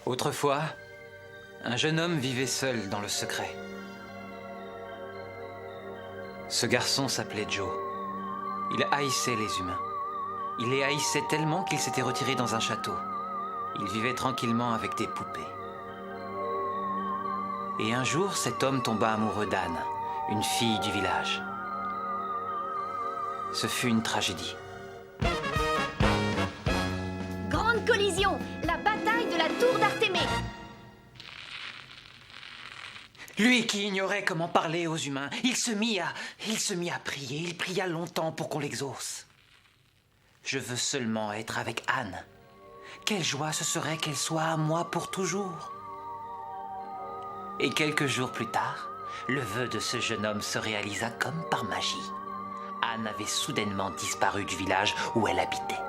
Autrefois, un jeune homme vivait seul dans le secret. Ce garçon s'appelait Joe. Il haïssait les humains. Il les haïssait tellement qu'il s'était retiré dans un château. Il vivait tranquillement avec des poupées. Et un jour, cet homme tomba amoureux d'Anne, une fille du village. Ce fut une tragédie. Grande collision, la bataille de la tour d'Artémée. Lui qui ignorait comment parler aux humains, il se mit à prier. Il pria longtemps pour qu'on l'exauce. Je veux seulement être avec Anne. Quelle joie ce serait qu'elle soit à moi pour toujours. Et quelques jours plus tard, le vœu de ce jeune homme se réalisa comme par magie. Anne avait soudainement disparu du village où elle habitait.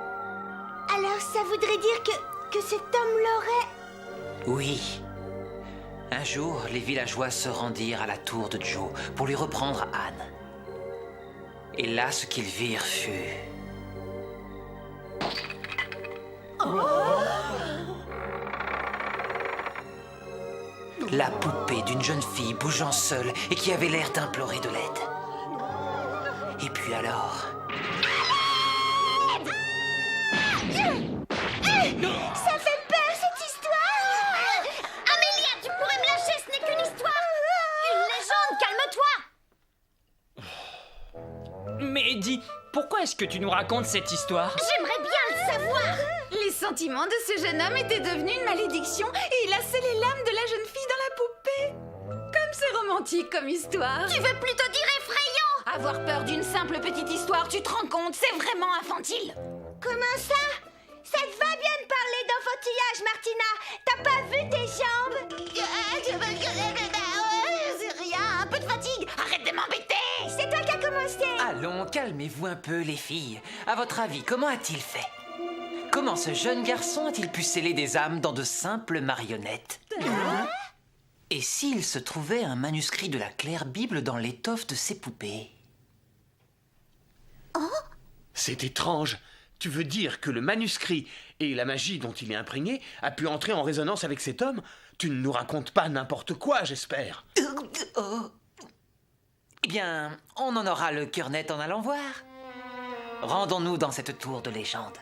Alors ça voudrait dire que cet homme l'aurait... Oui. Un jour, les villageois se rendirent à la tour de Joe pour lui reprendre Anne. Et là, ce qu'ils virent fut... la poupée d'une jeune fille bougeant seule et qui avait l'air d'implorer de l'aide. Et puis alors... Ça fait peur cette histoire. Amélia, tu pourrais me lâcher, ce n'est qu'une histoire. Une légende, calme-toi. Mais dis, pourquoi est-ce que tu nous racontes cette histoire? J'aimerais bien le savoir. Les sentiments de ce jeune homme étaient devenus une malédiction et il a scellé l'âme de la jeune fille dans la poupée. Comme c'est romantique comme histoire. Tu veux plutôt dire effrayant. Avoir peur d'une simple petite histoire, tu te rends compte, c'est vraiment infantile. Comment ça? Ça te va bien de parler d'enfantillage, Martina. T'as pas vu tes jambes? C'est rien, un peu de fatigue. Arrête de m'embêter. C'est toi qui as commencé. Allons, calmez-vous un peu, les filles. À votre avis, comment a-t-il fait? Comment ce jeune garçon a-t-il pu sceller des âmes dans de simples marionnettes? Et s'il se trouvait un manuscrit de la claire Bible dans l'étoffe de ses poupées? C'est étrange. Tu veux dire que le manuscrit et la magie dont il est imprégné a pu entrer en résonance avec cet homme? Tu ne nous racontes pas n'importe quoi, j'espère. Eh bien, on en aura le cœur net en allant voir. Rendons-nous dans cette tour de légende.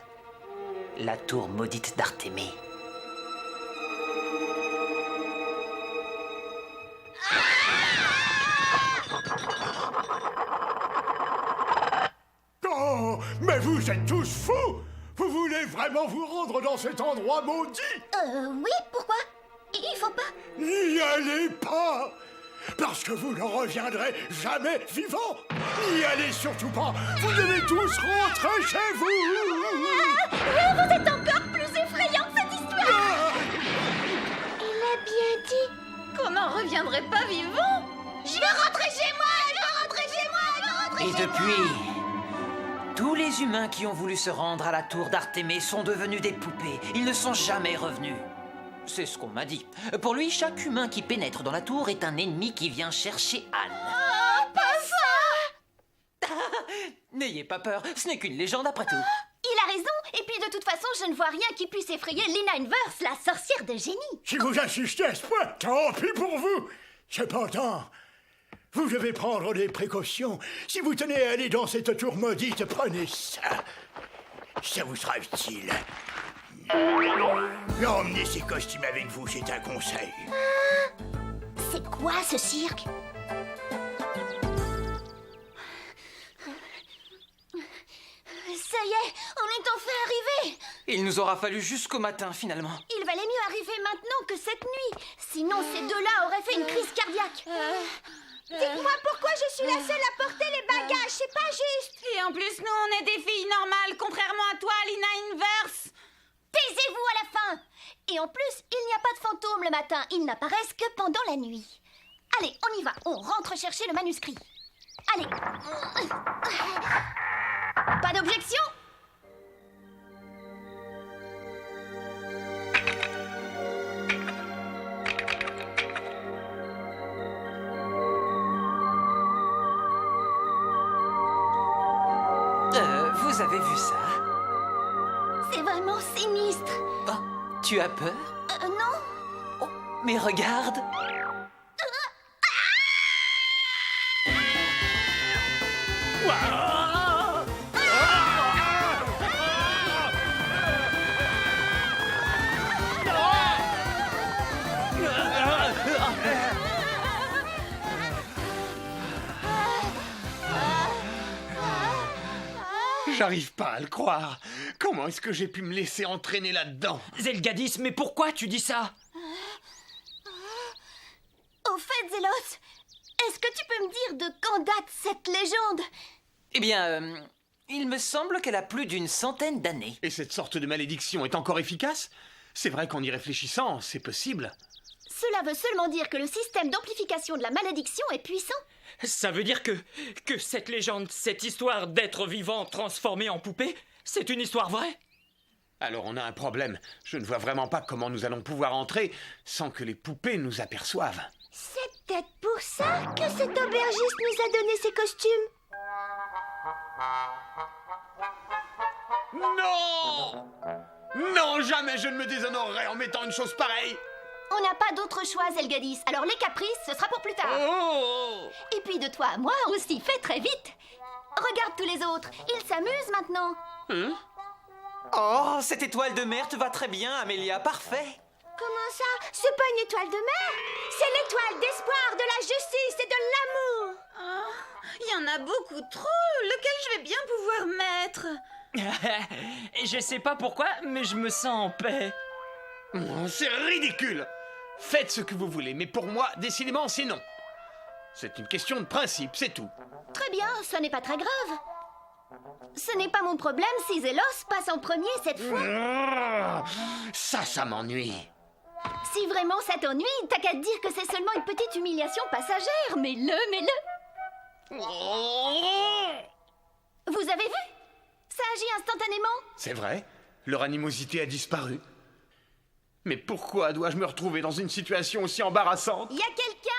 La tour maudite d'Artémée. Oh, mais vous êtes tous fous! Vous voulez vraiment vous rendre dans cet endroit maudit? Oui, pourquoi? Il faut pas. N'y allez pas! Parce que vous ne reviendrez jamais vivant! N'y allez surtout pas! Vous devez tous rentrer chez vous! Vous êtes encore plus effrayant que cette histoire. Il a bien dit Qu'on n'en reviendrait pas vivant. je veux rentrer chez moi. Je veux rentrer chez moi. Je veux rentrer Et chez moi. depuis, tous les humains qui ont voulu se rendre à la tour d'Artémée sont devenus des poupées. Ils ne sont jamais revenus. C'est ce qu'on m'a dit. Pour lui, chaque humain qui pénètre dans la tour est un ennemi qui vient chercher Anne. N'ayez pas peur, ce n'est qu'une légende après tout. Il a raison. Et puis de toute façon, je ne vois rien qui puisse effrayer Lina Inverse, la sorcière de génie. Si vous insistez à ce point, tant pis pour vous! Cependant, vous devez prendre des précautions. Si vous tenez à aller dans cette tour maudite, prenez ça. Ça vous sera utile. Emmenez ces costumes avec vous, c'est un conseil. C'est quoi ce cirque? Ça y est, on est enfin arrivé. Il nous aura fallu jusqu'au matin, finalement. Il valait mieux arriver maintenant que cette nuit. Sinon, ces deux-là auraient fait une crise cardiaque. Dites-moi pourquoi je suis la seule à porter les bagages, c'est pas juste. Et en plus, nous, on est des filles normales, contrairement à toi, Lina Inverse. Taisez-vous à la fin. Et en plus, il n'y a pas de fantômes le matin. Ils n'apparaissent que pendant la nuit. Allez, on y va. On rentre chercher le manuscrit. Allez. Pas d'objection? Vous avez vu ça? C'est vraiment sinistre. Oh, tu as peur? Non. Oh, mais regarde! J'arrive pas à le croire. Comment est-ce que j'ai pu me laisser entraîner là-dedans? Zelgadis, mais pourquoi tu dis ça? Au fait, Zélos, est-ce que tu peux me dire de quand date cette légende? Eh bien, il me semble qu'elle a plus d'une centaine d'années. Et cette sorte de malédiction est encore efficace? C'est vrai qu'en y réfléchissant, c'est possible. Cela veut seulement dire que le système d'amplification de la malédiction est puissant. Ça veut dire que cette légende, cette histoire d'être vivant transformé en poupée, c'est une histoire vraie? Alors on a un problème. Je ne vois vraiment pas comment nous allons pouvoir entrer sans que les poupées nous aperçoivent. C'est peut-être pour ça que cet aubergiste nous a donné ses costumes. Non! Non, jamais je ne me déshonorerai en mettant une chose pareille! On n'a pas d'autre choix, Zelgadis, alors les caprices, ce sera pour plus tard. Oh! Et puis de toi à moi aussi, fais très vite. Regarde tous les autres, ils s'amusent maintenant. Hein? Oh, cette étoile de mer te va très bien, Amélia, parfait. Comment ça? C'est pas une étoile de mer, c'est l'étoile d'espoir, de la justice et de l'amour. Il y en a beaucoup trop. Lequel je vais bien pouvoir mettre? Je sais pas pourquoi, mais je me sens en paix. Oh, c'est ridicule! Faites ce que vous voulez, mais pour moi, décidément, c'est non. C'est une question de principe, c'est tout. Très bien, ce n'est pas très grave. Ce n'est pas mon problème si Zélos passe en premier cette fois. Ça m'ennuie. Si vraiment ça t'ennuie, t'as qu'à te dire que c'est seulement une petite humiliation passagère. Mets-le. Vous avez vu? Ça agit instantanément. C'est vrai, leur animosité a disparu. Mais pourquoi dois-je me retrouver dans une situation aussi embarrassante? Y a quelqu'un?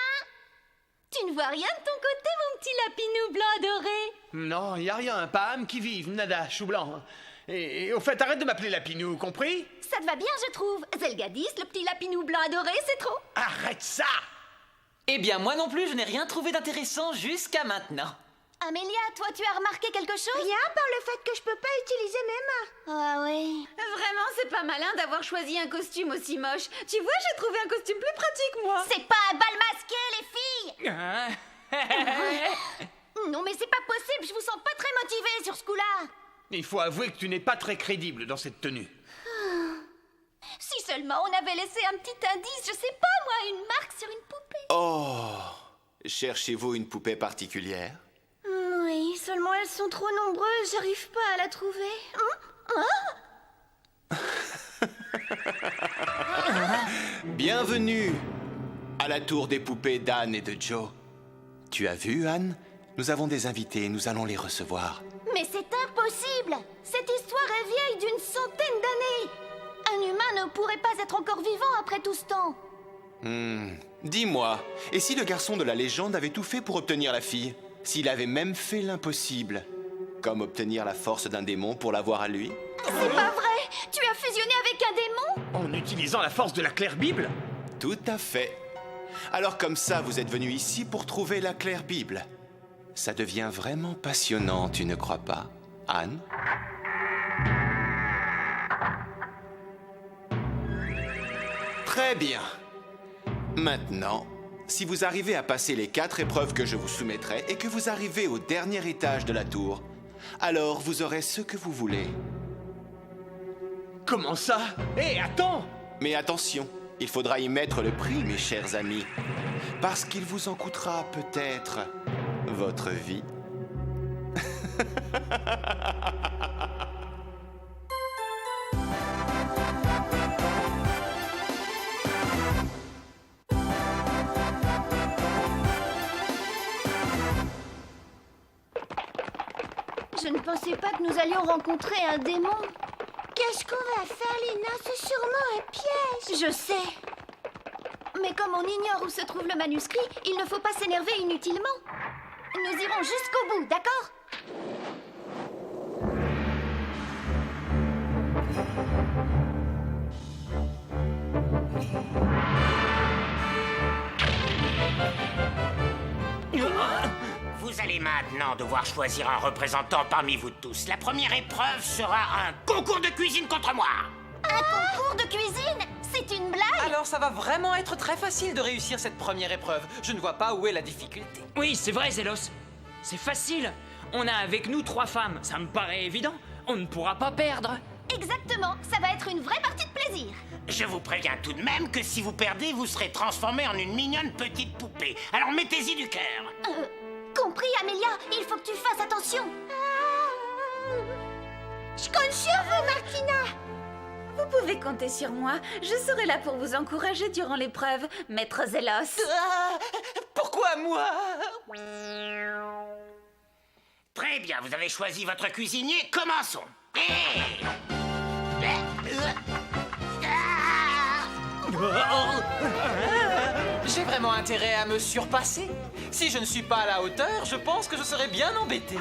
Tu ne vois rien de ton côté, mon petit lapinou blanc adoré? Non, y a rien, pas âme qui vive, nada, chou blanc. Et au fait, arrête de m'appeler Lapinou, compris? Ça te va bien, je trouve. Zelgadis, le petit lapinou blanc adoré, c'est trop. Arrête ça! Eh bien, moi non plus, je n'ai rien trouvé d'intéressant jusqu'à maintenant. Amélia, toi, tu as remarqué quelque chose? Rien, par le fait que je peux pas utiliser mes mains. Ah oui. Vraiment, c'est pas malin d'avoir choisi un costume aussi moche. Tu vois, j'ai trouvé un costume plus pratique, moi. C'est pas un bal masqué, les filles. Non, mais c'est pas possible, je vous sens pas très motivée sur ce coup-là. Il faut avouer que tu n'es pas très crédible dans cette tenue. Si seulement on avait laissé un petit indice, je sais pas moi, une marque sur une poupée. Oh, cherchez-vous une poupée particulière? Oui, seulement elles sont trop nombreuses, j'arrive pas à la trouver. Bienvenue à la tour des poupées d'Anne et de Joe. Tu as vu, Anne? Nous avons des invités, nous allons les recevoir. Mais c'est impossible! Cette histoire est vieille d'une centaine d'années! Un humain ne pourrait pas être encore vivant après tout ce temps! Dis-moi, et si le garçon de la légende avait tout fait pour obtenir la fille? S'il avait même fait l'impossible? Comme obtenir la force d'un démon pour l'avoir à lui? C'est pas vrai! Tu as fusionné avec un démon? En utilisant la force de la claire Bible? Tout à fait. Alors comme ça, vous êtes venu ici pour trouver la claire Bible. Ça devient vraiment passionnant, tu ne crois pas, Anne? Très bien. Maintenant, si vous arrivez à passer les 4 épreuves que je vous soumettrai et que vous arrivez au dernier étage de la tour, alors vous aurez ce que vous voulez. Comment ça? Hé, attends! Mais attention, il faudra y mettre le prix, mes chers amis, parce qu'il vous en coûtera peut-être votre vie. Je ne pensais pas que nous allions rencontrer un démon. Qu'est-ce qu'on va faire, Lina? C'est sûrement un piège. Je sais. Mais comme on ignore où se trouve le manuscrit, il ne faut pas s'énerver inutilement. Nous irons jusqu'au bout, d'accord? allez maintenant devoir choisir un représentant parmi vous tous. La première épreuve sera un concours de cuisine contre moi. Un concours de cuisine? C'est une blague? Alors ça va vraiment être très facile de réussir cette première épreuve. Je ne vois pas où est la difficulté. Oui, c'est vrai, Zélos. C'est facile. On a avec nous 3 femmes. Ça me paraît évident. On ne pourra pas perdre. Exactement, ça va être une vraie partie de plaisir. Je vous préviens tout de même que si vous perdez, vous serez transformé en une mignonne petite poupée. Alors mettez-y du cœur. Compris, Amélia, il faut que tu fasses attention. Je compte sur vous, Martina. Vous pouvez compter sur moi. Je serai là pour vous encourager durant l'épreuve, Maître Zélos. Pourquoi moi? Très bien, vous avez choisi votre cuisinier. Commençons. J'ai vraiment intérêt à me surpasser. Si je ne suis pas à la hauteur, je pense que je serais bien embêté.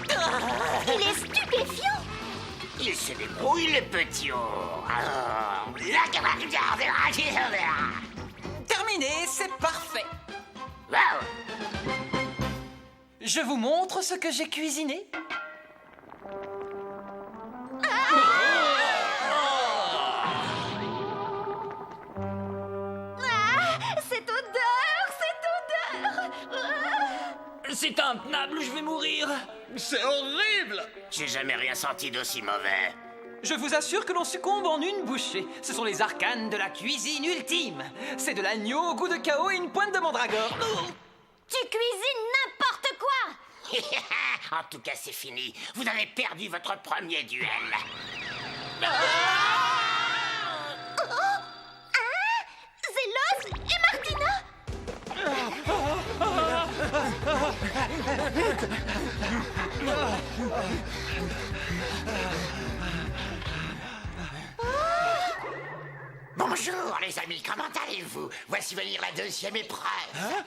Il est stupéfiant. Il se débrouille, le petit haut. Terminé, c'est parfait. Wow. Je vous montre ce que j'ai cuisiné. Cette odeur. C'est intenable, je vais mourir. C'est horrible! J'ai jamais rien senti d'aussi mauvais. Je vous assure que l'on succombe en une bouchée. Ce sont les arcanes de la cuisine ultime. C'est de l'agneau au goût de chaos et une pointe de mandragore. Tu cuisines n'importe quoi. En tout cas, c'est fini. Vous avez perdu votre premier duel. Zélos et Martina. Bonjour, les amis, comment allez-vous? Voici venir la deuxième épreuve. Hein?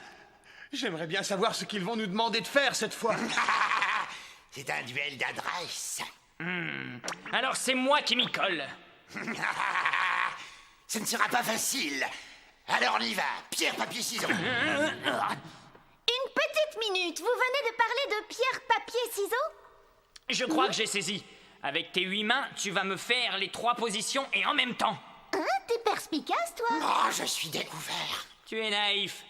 J'aimerais bien savoir ce qu'ils vont nous demander de faire cette fois. C'est un duel d'adresse. Alors c'est moi qui m'y colle. Ce ne sera pas facile. Alors on y va. Pierre, papier, ciseaux. Une petite minute. Vous venez de parler de pierre, papier, ciseaux? Je crois que j'ai saisi. Avec tes 8 mains, tu vas me faire les 3 positions et en même temps. Hein, t'es perspicace, toi. Oh, je suis découvert. Tu es naïf.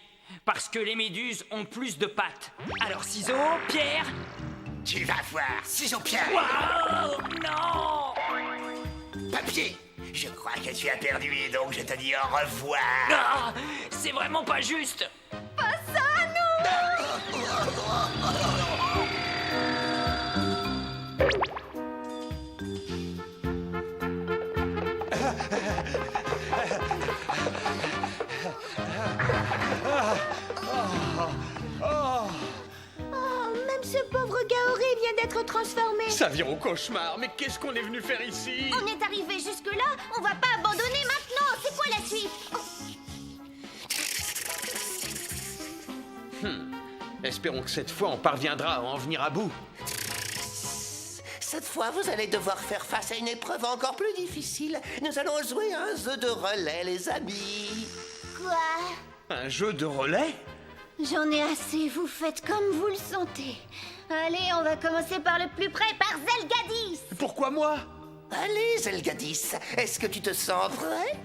Parce que les méduses ont plus de pattes. Alors ciseaux, pierre. Tu vas voir. Ciseaux, pierre. Oh non! Papier. Je crois que tu as perdu et donc je te dis au revoir. Ah, c'est vraiment pas juste. Même ce pauvre Gaoré vient d'être transformé. Ça vire au cauchemar, mais qu'est-ce qu'on est venu faire ici? On est arrivé jusque-là, on va pas abandonner maintenant. C'est quoi la suite? Espérons que cette fois on parviendra à en venir à bout. Cette fois, vous allez devoir faire face à une épreuve encore plus difficile. Nous allons jouer à un jeu de relais, les amis. Quoi? Un jeu de relais? J'en ai assez, vous faites comme vous le sentez. Allez, on va commencer par le plus près, par Zelgadis. Pourquoi moi? Allez, Zelgadis, est-ce que tu te sens prêt?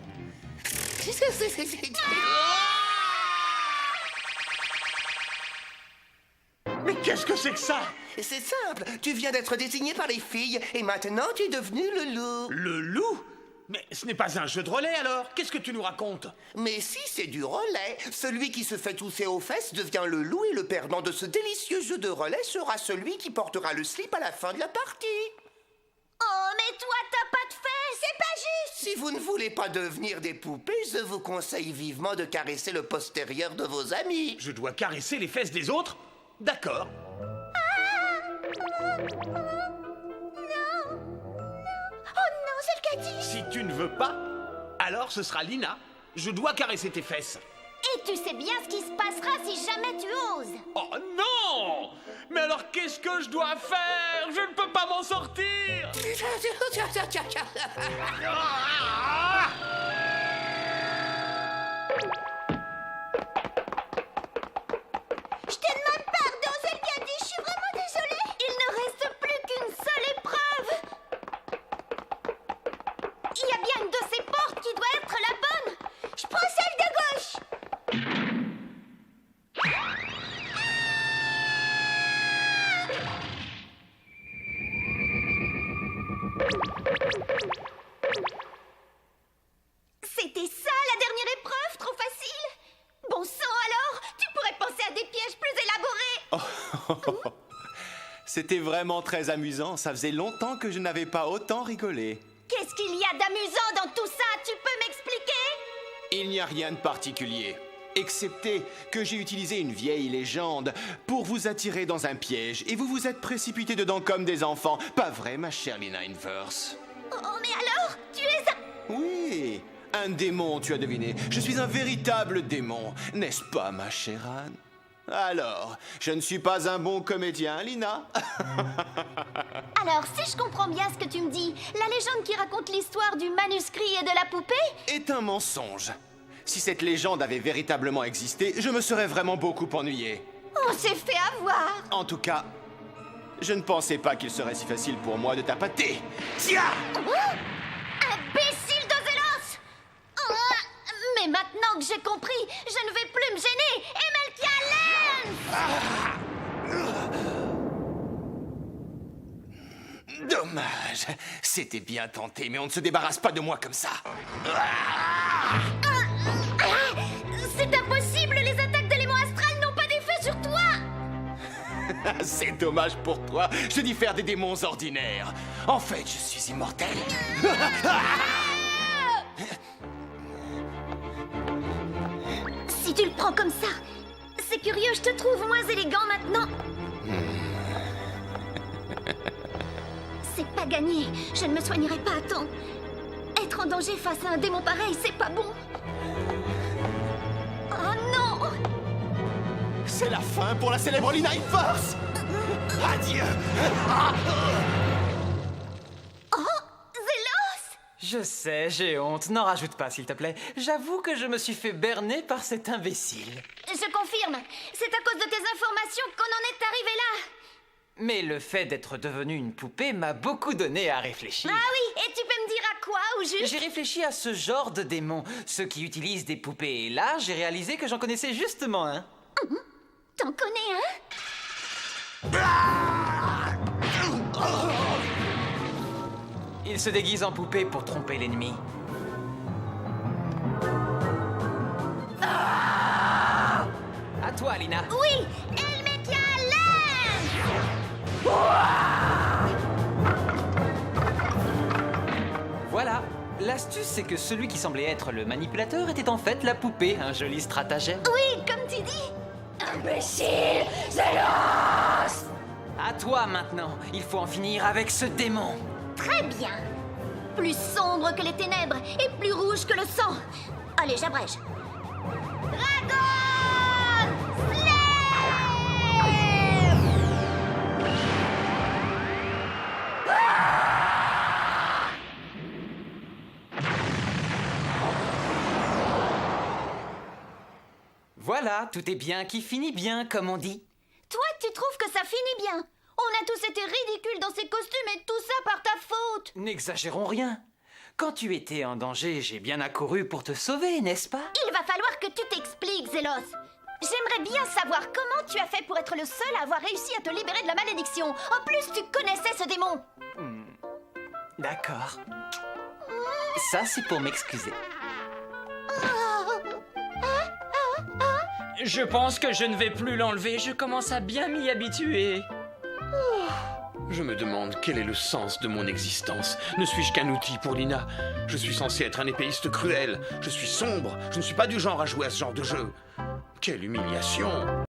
Mais qu'est-ce que c'est que ça? C'est simple, tu viens d'être désigné par les filles et maintenant tu es devenu le loup. Le loup? Mais ce n'est pas un jeu de relais alors? Qu'est-ce que tu nous racontes? Mais si, c'est du relais. Celui qui se fait tousser aux fesses devient le loup et le perdant de ce délicieux jeu de relais sera celui qui portera le slip à la fin de la partie. Oh, mais toi, t'as pas de fesses. C'est pas juste. Si vous ne voulez pas devenir des poupées, je vous conseille vivement de caresser le postérieur de vos amis. Je dois caresser les fesses des autres? D'accord. Oh non, Zelgadis. Si tu ne veux pas, alors ce sera Lina. Je dois caresser tes fesses. Et tu sais bien ce qui se passera si jamais tu oses. Oh non! Mais alors qu'est-ce que je dois faire? Je ne peux pas m'en sortir! Je te demande pardon, Zelgadis. qui doit être la bonne. Je prends celle de gauche. C'était ça la dernière épreuve, trop facile. Bon sang alors, tu pourrais penser à des pièges plus élaborés. C'était vraiment très amusant. Ça faisait longtemps que je n'avais pas autant rigolé. Qu'est-ce qu'il y a d'amusant dans tout ça? Tu peux m'expliquer? Il n'y a rien de particulier, excepté que j'ai utilisé une vieille légende pour vous attirer dans un piège et vous vous êtes précipité dedans comme des enfants. Pas vrai, ma chère Lina Inverse? Oh, mais alors, tu es un... Oui, un démon, tu as deviné. Je suis un véritable démon, n'est-ce pas, ma chère Anne? Alors, je ne suis pas un bon comédien, Lina? Alors, si je comprends bien ce que tu me dis, la légende qui raconte l'histoire du manuscrit et de la poupée Est un mensonge. Si cette légende avait véritablement existé, je me serais vraiment beaucoup ennuyé. On s'est fait avoir. En tout cas, je ne pensais pas qu'il serait si facile pour moi de t'appâter. Tiens! Imbécile de Zélos! Mais maintenant que j'ai compris, je ne vais plus me gêner. Emelkia Lens! Dommage. C'était bien tenté, mais on ne se débarrasse pas de moi comme ça. C'est impossible, les attaques d'éléments astrales n'ont pas d'effet sur toi! C'est dommage pour toi. Je diffère des démons ordinaires. En fait, je suis immortel. Si tu le prends comme ça, c'est curieux, je te trouve moins élégant maintenant. C'est pas gagné, je ne me soignerai pas à temps. Être en danger face à un démon pareil, c'est pas bon. Oh non! C'est la fin pour la célèbre Lina Inverse. Adieu. Oh, Zélos! Je sais, j'ai honte. N'en rajoute pas, s'il te plaît. J'avoue que je me suis fait berner par cet imbécile. Je confirme, c'est à cause de tes informations qu'on en est arrivé là. Mais le fait d'être devenu une poupée m'a beaucoup donné à réfléchir. Ah oui, et tu peux me dire à quoi, au juste? J'ai réfléchi à ce genre de démons, ceux qui utilisent des poupées. Et là, j'ai réalisé que j'en connaissais justement un. T'en connais un? Il se déguise en poupée pour tromper l'ennemi. À toi, Lina. Oui, Emelkia Lens! Voilà. L'astuce, c'est que celui qui semblait être le manipulateur était en fait la poupée. Un joli stratagème. Oui, comme tu dis. Imbécile, Zélos! À toi maintenant. Il faut en finir avec ce démon. Très bien. Plus sombre que les ténèbres et plus rouge que le sang. Allez, j'abrège. Dragon Slayer! Voilà, tout est bien qui finit bien, comme on dit. Toi, tu trouves que ça finit bien? On a tous été ridicules dans ces costumes et tout ça par ta faute. N'exagérons rien. Quand tu étais en danger, j'ai bien accouru pour te sauver, n'est-ce pas? Il va falloir que tu t'expliques, Zélos. J'aimerais bien savoir comment tu as fait pour être le seul à avoir réussi à te libérer de la malédiction. En plus, tu connaissais ce démon. D'accord. Ça, c'est pour m'excuser. Je pense que je ne vais plus l'enlever, je commence à bien m'y habituer. Je me demande quel est le sens de mon existence. Ne suis-je qu'un outil pour Lina? Je suis censé être un épéiste cruel. Je suis sombre. Je ne suis pas du genre à jouer à ce genre de jeu. Quelle humiliation!